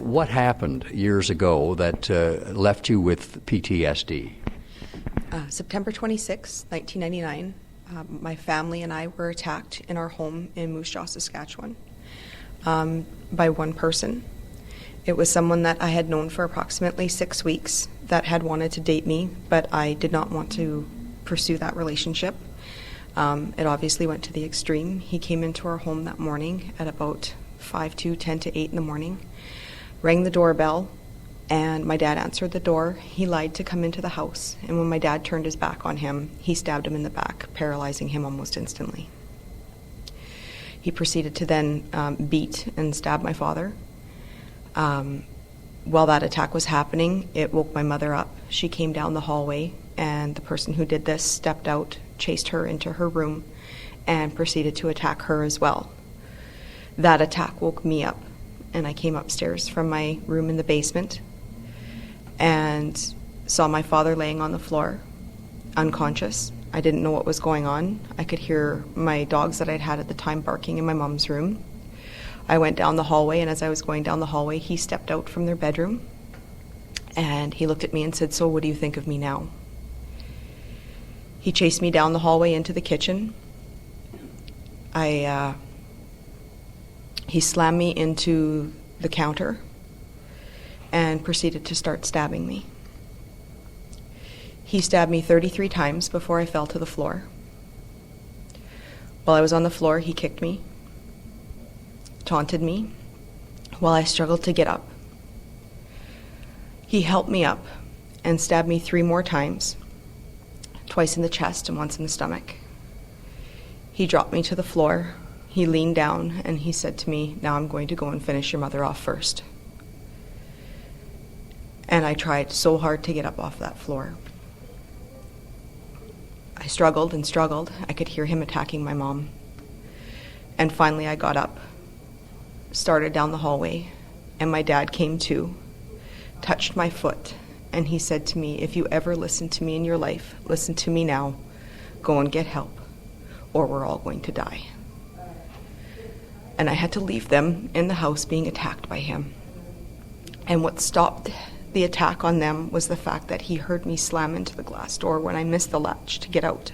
What happened years ago that left you with PTSD? September 26, 1999, my family and I were attacked in our home in Moose Jaw, Saskatchewan, by one person. It was someone that I had known for approximately 6 weeks that had wanted to date me, but I did not want to pursue that relationship. It obviously went to the extreme. He came into our home that morning at about 5 to 10 to 8 in the morning, rang the doorbell, and my dad answered the door. He lied to come into the house, and when my dad turned his back on him, he stabbed him in the back, paralyzing him almost instantly. He proceeded to then beat and stab my father. While that attack was happening, it woke my mother up. She came down the hallway, and the person who did this stepped out, chased her into her room, and proceeded to attack her as well. That attack woke me up, and I came upstairs from my room in the basement and saw my father laying on the floor, unconscious. I didn't know what was going on. I could hear my dogs that I'd had at the time barking in my mom's room. I went down the hallway, and as I was going down the hallway, he stepped out from their bedroom, and he looked at me and said, "So what do you think of me now?" He chased me down the hallway into the kitchen. He slammed me into the counter and proceeded to start stabbing me. He stabbed me 33 times before I fell to the floor. While I was on the floor, he kicked me, taunted me, while I struggled to get up. He helped me up and stabbed me 3 more times, twice in the chest and once in the stomach. He dropped me to the floor. He leaned down and he said to me, "Now I'm going to go and finish your mother off first." And I tried so hard to get up off that floor. I struggled and struggled. I could hear him attacking my mom. And finally I got up, started down the hallway, and my dad came too, touched my foot, and he said to me, "If you ever listen to me in your life, listen to me now. Go and get help, or we're all going to die." And I had to leave them in the house being attacked by him. And what stopped the attack on them was the fact that he heard me slam into the glass door when I missed the latch to get out.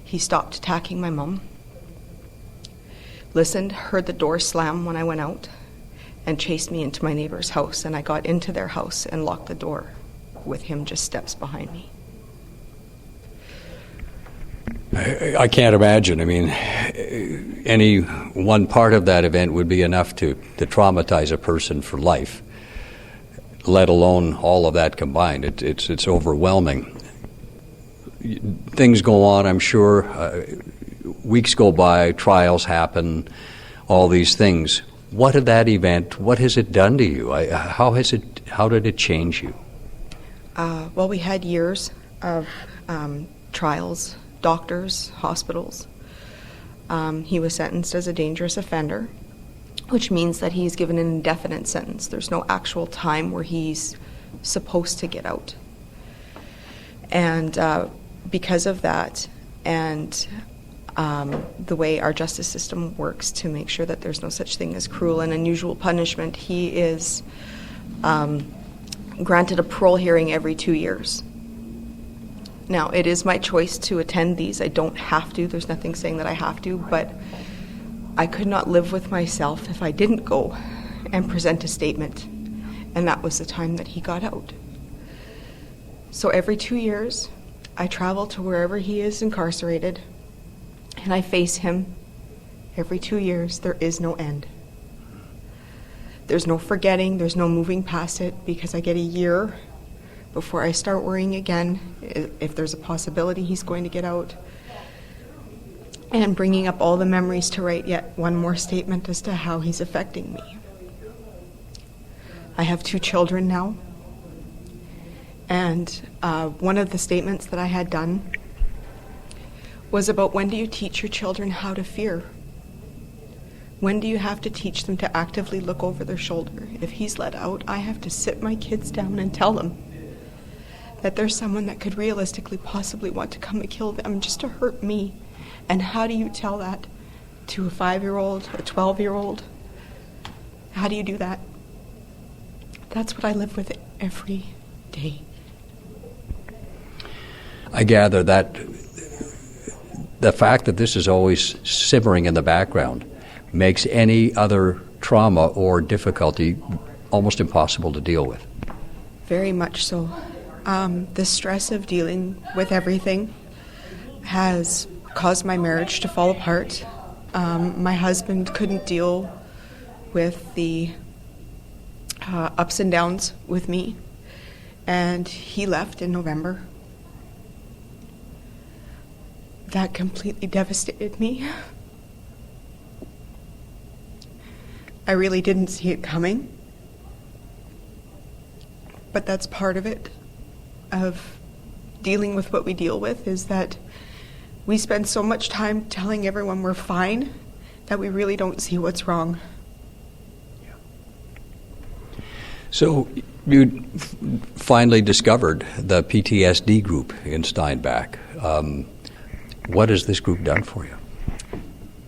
He stopped attacking my mom, listened, heard the door slam when I went out, and chased me into my neighbor's house. And I got into their house and locked the door with him just steps behind me. I can't imagine. I mean, any one part of that event would be enough to traumatize a person for life, let alone all of that combined. It's overwhelming. Things go on, I'm sure. Weeks go by, trials happen, all these things. What of that event, what has it done to you? How did it change you? Well, we had years of trials, doctors, hospitals. He was sentenced as a dangerous offender, which means that he's given an indefinite sentence. There's no actual time where he's supposed to get out. And because of that, and the way our justice system works to make sure that there's no such thing as cruel and unusual punishment, he is granted a parole hearing every 2 years. Now, it is my choice to attend these. I don't have to. There's nothing saying that I have to, but I could not live with myself if I didn't go and present a statement. And that was the time that he got out. So every 2 years, I travel to wherever he is incarcerated, and I face him. Every 2 years. There is no end. There's no forgetting. There's no moving past it, because I get a year before I start worrying again if there's a possibility he's going to get out, and bringing up all the memories to write yet one more statement as to how he's affecting me. I have 2 children now, and one of the statements that I had done was about, when do you teach your children how to fear? When do you have to teach them to actively look over their shoulder? If he's let out, I have to sit my kids down and tell them that there's someone that could realistically possibly want to come and kill them just to hurt me. And how do you tell that to a 5-year-old, a 12-year-old? How do you do that? That's what I live with every day. I gather that the fact that this is always simmering in the background makes any other trauma or difficulty almost impossible to deal with. Very much so. The stress of dealing with everything has caused my marriage to fall apart. My husband couldn't deal with the ups and downs with me, and he left in November. That completely devastated me. I really didn't see it coming, but that's part of it, of dealing with what we deal with, is that we spend so much time telling everyone we're fine that we really don't see what's wrong. So you finally discovered the PTSD group in Steinbach. What has this group done for you?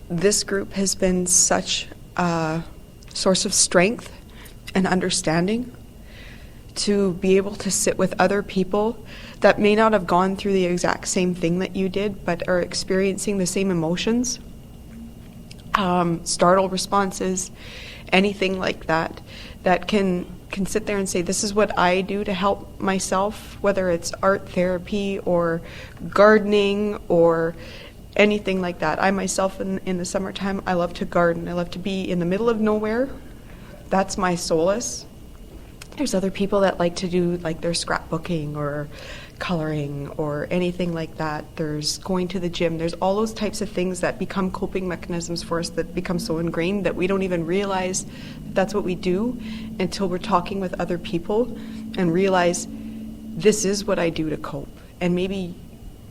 This group has been such a source of strength and understanding to be able to sit with other people that may not have gone through the exact same thing that you did, but are experiencing the same emotions, startle responses, anything like that, that can sit there and say, this is what I do to help myself, whether it's art therapy or gardening or anything like that. I myself, in the summertime, I love to garden. I love to be in the middle of nowhere. That's my solace. There's other people that like to do like their scrapbooking or coloring or anything like that. There's going to the gym. There's all those types of things that become coping mechanisms for us that become so ingrained that we don't even realize that's what we do until we're talking with other people and realize this is what I do to cope. And maybe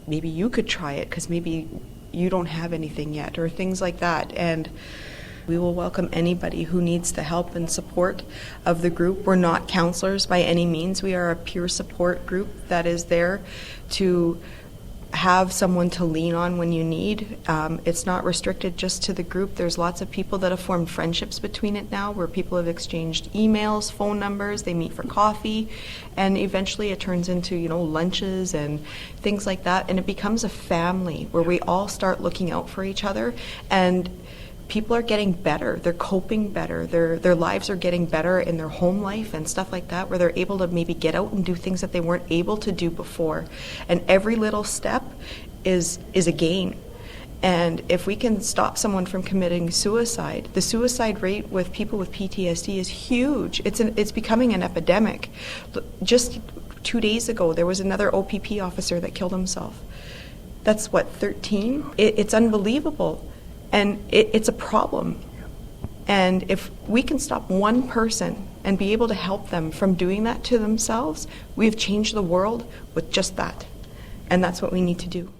you could try it because maybe you don't have anything yet or things like that. And we will welcome anybody who needs the help and support of the group. We're not counselors by any means. We are a peer support group that is there to have someone to lean on when you need. It's not restricted just to the group. There's lots of people that have formed friendships between it now where people have exchanged emails, phone numbers, they meet for coffee, and eventually it turns into, lunches and things like that, and it becomes a family where we all start looking out for each other, and people are getting better. They're coping better. Their lives are getting better in their home life and stuff like that, where they're able to maybe get out and do things that they weren't able to do before. And every little step is a gain. And if we can stop someone from committing suicide, the suicide rate with people with PTSD is huge. It's becoming an epidemic. Just 2 days ago, there was another OPP officer that killed himself. That's 13? It's unbelievable. And it's a problem. And if we can stop one person and be able to help them from doing that to themselves, we've changed the world with just that. And that's what we need to do.